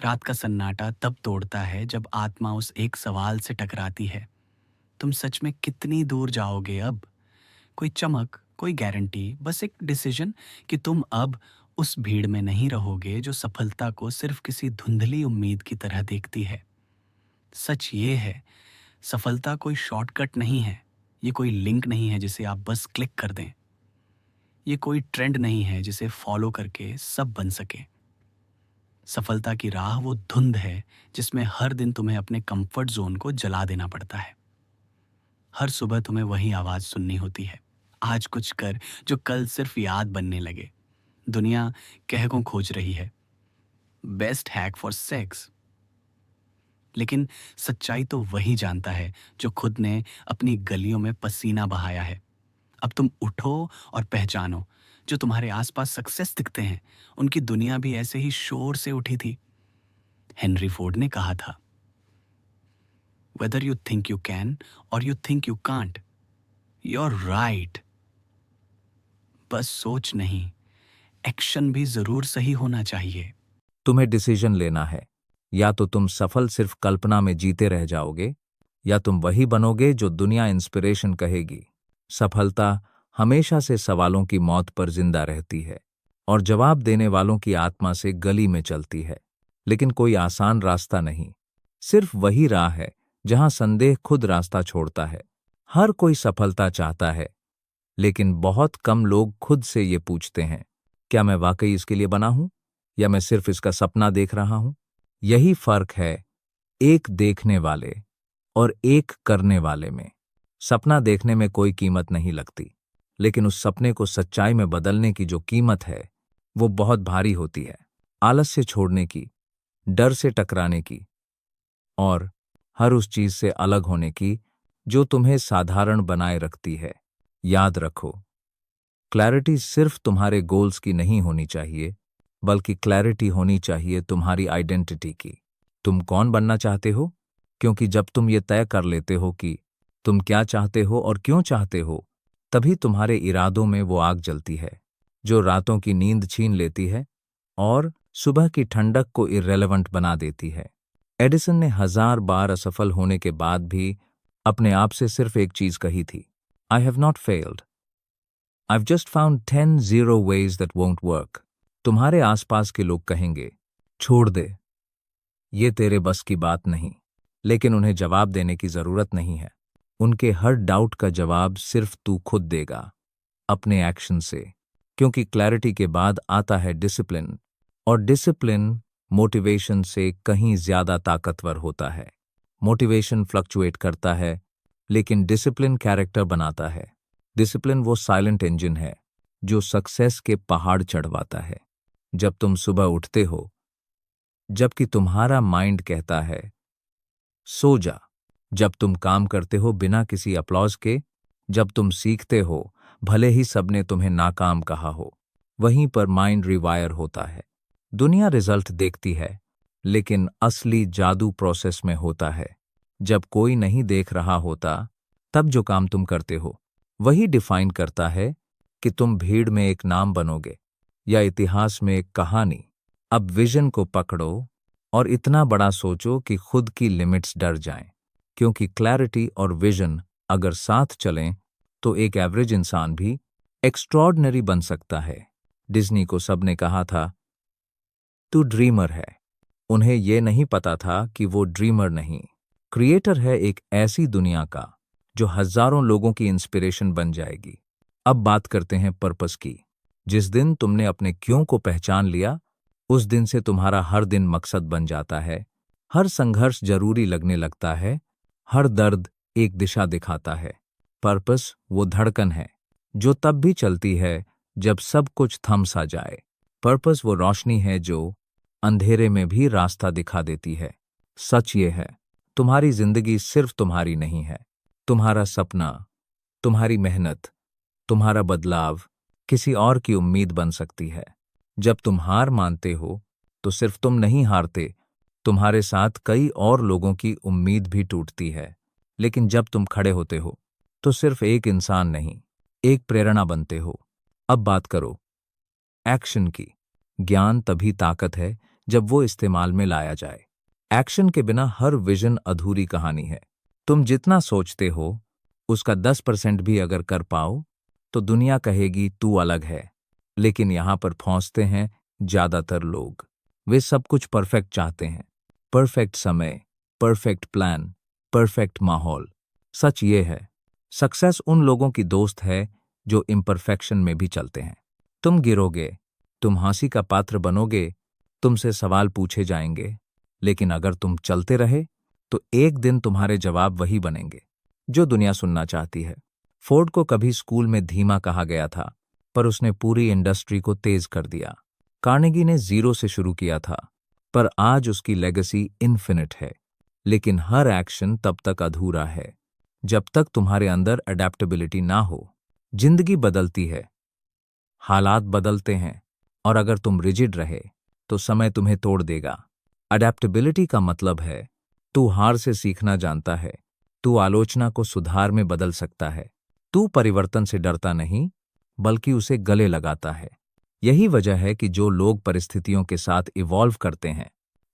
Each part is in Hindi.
रात का सन्नाटा तब तोड़ता है जब आत्मा उस एक सवाल से टकराती है, तुम सच में कितनी दूर जाओगे अब? कोई चमक, कोई गारंटी, बस एक डिसीजन कि तुम अब उस भीड़ में नहीं रहोगे जो सफलता को सिर्फ किसी धुंधली उम्मीद की तरह देखती है। सच ये है, सफलता कोई शॉर्टकट नहीं है। ये कोई लिंक नहीं है जिसे आप बस क्लिक कर दें। ये कोई ट्रेंड नहीं है जिसे फॉलो करके सब बन सके। सफलता की राह वो धुंध है जिसमें हर दिन तुम्हें अपने कंफर्ट जोन को जला देना पड़ता है। हर सुबह तुम्हें वही आवाज सुननी होती है, आज कुछ कर जो कल सिर्फ याद बनने लगे। दुनिया कहकों खोज रही है, बेस्ट हैक फॉर सेक्स, लेकिन सच्चाई तो वही जानता है जो खुद ने अपनी गलियों में पसीना बहाया है। अब तुम उठो और पहचानो, जो तुम्हारे आसपास सक्सेस दिखते हैं उनकी दुनिया भी ऐसे ही शोर से उठी थी। हेनरी फोर्ड ने कहा था, whether you think you can or you think you can't, you're right. बस सोच नहीं, एक्शन भी जरूर सही होना चाहिए। तुम्हें डिसीजन लेना है। या तो तुम सफल सिर्फ कल्पना में जीते रह जाओगे, या तुम वही बनोगे जो दुनिया इंस्पिरेशन कहेगी। सफलता हमेशा से सवालों की मौत पर जिंदा रहती है और जवाब देने वालों की आत्मा से गली में चलती है। लेकिन कोई आसान रास्ता नहीं, सिर्फ वही राह है जहां संदेह खुद रास्ता छोड़ता है। हर कोई सफलता चाहता है, लेकिन बहुत कम लोग खुद से ये पूछते हैं, क्या मैं वाकई इसके लिए बना हूं, या मैं सिर्फ इसका सपना देख रहा हूं? यही फर्क है एक देखने वाले और एक करने वाले में। सपना देखने में कोई कीमत नहीं लगती, लेकिन उस सपने को सच्चाई में बदलने की जो कीमत है वो बहुत भारी होती है। आलस्य छोड़ने की, डर से टकराने की, और हर उस चीज से अलग होने की जो तुम्हें साधारण बनाए रखती है। याद रखो, क्लैरिटी सिर्फ तुम्हारे गोल्स की नहीं होनी चाहिए, बल्कि क्लैरिटी होनी चाहिए तुम्हारी आइडेंटिटी की। तुम कौन बनना चाहते हो? क्योंकि जब तुम ये तय कर लेते हो कि तुम क्या चाहते हो और क्यों चाहते हो, तभी तुम्हारे इरादों में वो आग जलती है जो रातों की नींद छीन लेती है और सुबह की ठंडक को इर्रेलेवेंट बना देती है। एडिसन ने 1000 बार असफल होने के बाद भी अपने आप से सिर्फ एक चीज कही थी, I have not failed, I've just found 10 zero ways that won't work। तुम्हारे आसपास के लोग कहेंगे, छोड़ दे, ये तेरे बस की बात नहीं, लेकिन उन्हें जवाब देने की जरूरत नहीं है। उनके हर डाउट का जवाब सिर्फ तू खुद देगा, अपने एक्शन से। क्योंकि क्लैरिटी के बाद आता है डिसिप्लिन, और डिसिप्लिन मोटिवेशन से कहीं ज्यादा ताकतवर होता है। मोटिवेशन फ्लक्चुएट करता है, लेकिन डिसिप्लिन कैरेक्टर बनाता है। डिसिप्लिन वो साइलेंट इंजन है जो सक्सेस के पहाड़ चढ़वाता है। जब तुम सुबह उठते हो, जबकि तुम्हारा माइंड कहता है सो जा, जब तुम काम करते हो बिना किसी अप्लॉज के, जब तुम सीखते हो भले ही सबने तुम्हें नाकाम कहा हो, वहीं पर माइंड रिवायर होता है। दुनिया रिजल्ट देखती है, लेकिन असली जादू प्रोसेस में होता है। जब कोई नहीं देख रहा होता, तब जो काम तुम करते हो वही डिफाइन करता है कि तुम भीड़ में एक नाम बनोगे या इतिहास में एक कहानी। अब विजन को पकड़ो और इतना बड़ा सोचो कि खुद की लिमिट्स डर जाएं, क्योंकि क्लैरिटी और विजन अगर साथ चलें तो एक एवरेज इंसान भी एक्स्ट्रॉर्डनरी बन सकता है। डिज्नी को सबने कहा था, तू ड्रीमर है। उन्हें यह नहीं पता था कि वो ड्रीमर नहीं, क्रिएटर है एक ऐसी दुनिया का जो हजारों लोगों की इंस्पिरेशन बन जाएगी। अब बात करते हैं पर्पस की। जिस दिन तुमने अपने क्यों को पहचान लिया, उस दिन से तुम्हारा हर दिन मकसद बन जाता है। हर संघर्ष जरूरी लगने लगता है, हर दर्द एक दिशा दिखाता है। पर्पस वो धड़कन है जो तब भी चलती है जब सब कुछ थम सा जाए। पर्पस वो रोशनी है जो अंधेरे में भी रास्ता दिखा देती है। सच ये है, तुम्हारी जिंदगी सिर्फ तुम्हारी नहीं है। तुम्हारा सपना, तुम्हारी मेहनत, तुम्हारा बदलाव किसी और की उम्मीद बन सकती है। जब तुम हार मानते हो तो सिर्फ तुम नहीं हारते, तुम्हारे साथ कई और लोगों की उम्मीद भी टूटती है। लेकिन जब तुम खड़े होते हो तो सिर्फ एक इंसान नहीं, एक प्रेरणा बनते हो। अब बात करो एक्शन की। ज्ञान तभी ताकत है जब वो इस्तेमाल में लाया जाए। एक्शन के बिना हर विजन अधूरी कहानी है। तुम जितना सोचते हो उसका 10% भी अगर कर पाओ तो दुनिया कहेगी तू अलग है। लेकिन यहां पर फंसते हैं ज्यादातर लोग। वे सब कुछ परफेक्ट चाहते हैं, परफेक्ट समय, परफेक्ट प्लान, परफेक्ट माहौल। सच ये है, सक्सेस उन लोगों की दोस्त है जो इम्परफेक्शन में भी चलते हैं। तुम गिरोगे, तुम हंसी का पात्र बनोगे, तुमसे सवाल पूछे जाएंगे, लेकिन अगर तुम चलते रहे तो एक दिन तुम्हारे जवाब वही बनेंगे जो दुनिया सुनना चाहती है। फोर्ड को कभी स्कूल में धीमा कहा गया था, पर उसने पूरी इंडस्ट्री को तेज कर दिया। कार्नेगी ने जीरो से शुरू किया था, पर आज उसकी लेगेसी इन्फिनिट है। लेकिन हर एक्शन तब तक अधूरा है जब तक तुम्हारे अंदर अडेप्टेबिलिटी ना हो। जिंदगी बदलती है, हालात बदलते हैं, और अगर तुम रिजिड रहे तो समय तुम्हें तोड़ देगा। अडेप्टेबिलिटी का मतलब है तू हार से सीखना जानता है, तू आलोचना को सुधार में बदल सकता है, तू परिवर्तन से डरता नहीं बल्कि उसे गले लगाता है। यही वजह है कि जो लोग परिस्थितियों के साथ इवॉल्व करते हैं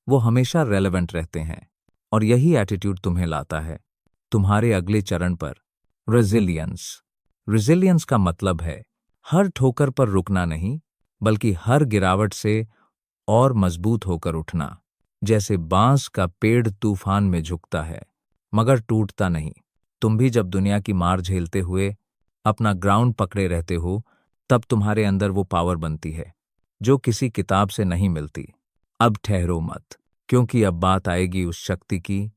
वो हमेशा रेलेवेंट रहते हैं, और यही एटीट्यूड तुम्हें लाता है तुम्हारे अगले चरण पर। रेजिलियंस। रेजिलियंस का मतलब है हर ठोकर पर रुकना नहीं, बल्कि हर गिरावट से और मजबूत होकर उठना। जैसे बांस का पेड़ तूफान में झुकता है मगर टूटता नहीं। तुम भी जब दुनिया की मार झेलते हुए अपना ग्राउंड पकड़े रहते हो, तब तुम्हारे अंदर वो पावर बनती है जो किसी किताब से नहीं मिलती। अब ठहरो मत, क्योंकि अब बात आएगी उस शक्ति की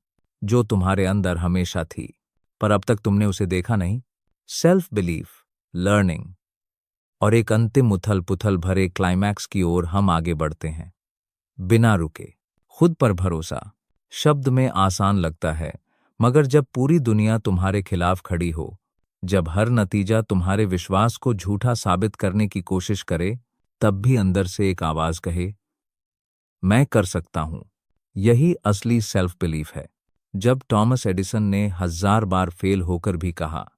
जो तुम्हारे अंदर हमेशा थी, पर अब तक तुमने उसे देखा नहीं। सेल्फ बिलीफ, लर्निंग, और एक अंतिम उथल पुथल भरे क्लाइमैक्स की ओर हम आगे बढ़ते हैं बिना रुके। खुद पर भरोसा शब्द में आसान लगता है, मगर जब पूरी दुनिया तुम्हारे खिलाफ खड़ी हो, जब हर नतीजा तुम्हारे विश्वास को झूठा साबित करने की कोशिश करे, तब भी अंदर से एक आवाज कहे मैं कर सकता हूं। यही असली सेल्फ बिलीफ है। जब टॉमस एडिसन ने 1000 बार फेल होकर भी कहा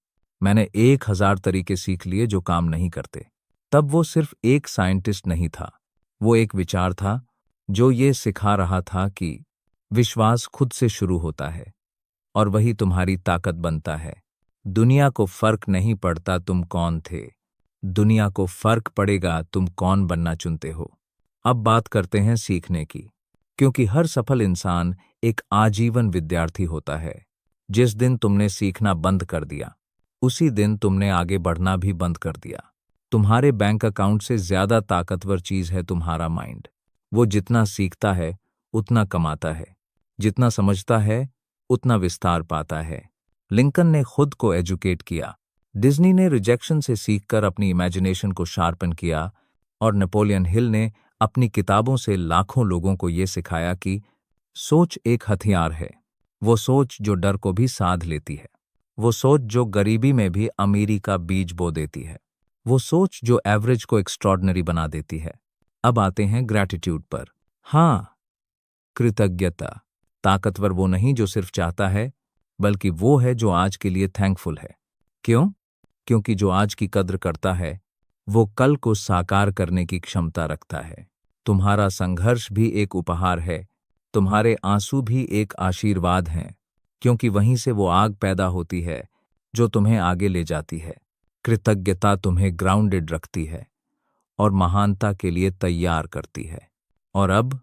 मैंने 1000 तरीके सीख लिए जो काम नहीं करते, तब वो सिर्फ एक साइंटिस्ट नहीं था, वो एक विचार था जो ये सिखा रहा था कि विश्वास खुद से शुरू होता है और वही तुम्हारी ताकत बनता है। दुनिया को फर्क नहीं पड़ता तुम कौन थे, दुनिया को फर्क पड़ेगा तुम कौन बनना चुनते हो। अब बात करते हैं सीखने की, क्योंकि हर सफल इंसान एक आजीवन विद्यार्थी होता है। जिस दिन तुमने सीखना बंद कर दिया, उसी दिन तुमने आगे बढ़ना भी बंद कर दिया। तुम्हारे बैंक अकाउंट से ज्यादा ताकतवर चीज है तुम्हारा माइंड। वो जितना सीखता है उतना कमाता है, जितना समझता है उतना विस्तार पाता है। लिंकन ने खुद को एजुकेट किया, डिज्नी ने रिजेक्शन से सीखकर अपनी इमेजिनेशन को शार्पन किया, और नेपोलियन हिल ने अपनी किताबों से लाखों लोगों को ये सिखाया कि सोच एक हथियार है। वो सोच जो डर को भी साध लेती है, वो सोच जो गरीबी में भी अमीरी का बीज बो देती है, वो सोच जो एवरेज को एक्स्ट्रॉर्डनरी बना देती है। अब आते हैं ग्रैटिट्यूड पर। हाँ, कृतज्ञता। ताकतवर वो नहीं जो सिर्फ चाहता है, बल्कि वो है जो आज के लिए थैंकफुल है। क्यों? क्योंकि जो आज की कद्र करता है वो कल को साकार करने की क्षमता रखता है। तुम्हारा संघर्ष भी एक उपहार है, तुम्हारे आंसू भी एक आशीर्वाद हैं, क्योंकि वहीं से वो आग पैदा होती है जो तुम्हें आगे ले जाती है। कृतज्ञता तुम्हें ग्राउंडेड रखती है और महानता के लिए तैयार करती है। और अब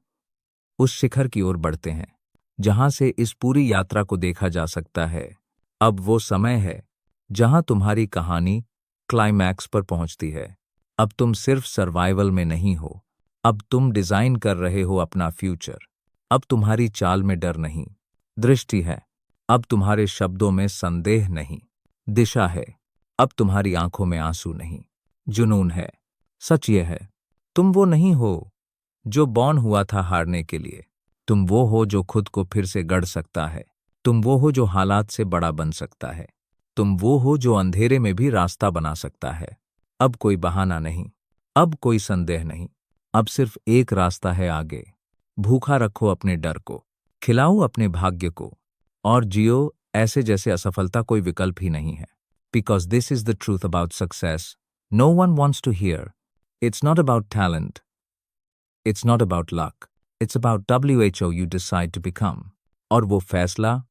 उस शिखर की ओर बढ़ते हैं जहां से इस पूरी यात्रा को देखा जा सकता है। अब वो समय है जहां तुम्हारी कहानी क्लाइमैक्स पर पहुंचती है। अब तुम सिर्फ सर्वाइवल में नहीं हो, अब तुम डिजाइन कर रहे हो अपना फ्यूचर। अब तुम्हारी चाल में डर नहीं, दृष्टि है। अब तुम्हारे शब्दों में संदेह नहीं, दिशा है। अब तुम्हारी आंखों में आंसू नहीं, जुनून है। सच ये है, तुम वो नहीं हो जो बॉर्न हुआ था हारने के लिए। तुम वो हो जो खुद को फिर से गढ़ सकता है। तुम वो हो जो हालात से बड़ा बन सकता है। तुम वो हो जो अंधेरे में भी रास्ता बना सकता है। अब कोई बहाना नहीं, अब कोई संदेह नहीं, अब सिर्फ एक रास्ता है आगे। भूखा रखो अपने डर को, खिलाओ अपने भाग्य को, और जियो ऐसे जैसे असफलता कोई विकल्प ही नहीं है। Because this is the truth about success no one wants to hear. It's not about talent. It's not about luck. It's about WHO you decide to become. और वो फैसला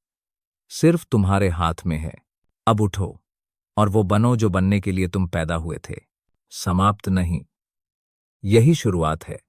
सिर्फ तुम्हारे हाथ में है। अब उठो और वो बनो जो बनने के लिए तुम पैदा हुए थे। समाप्त नहीं, यही शुरुआत है।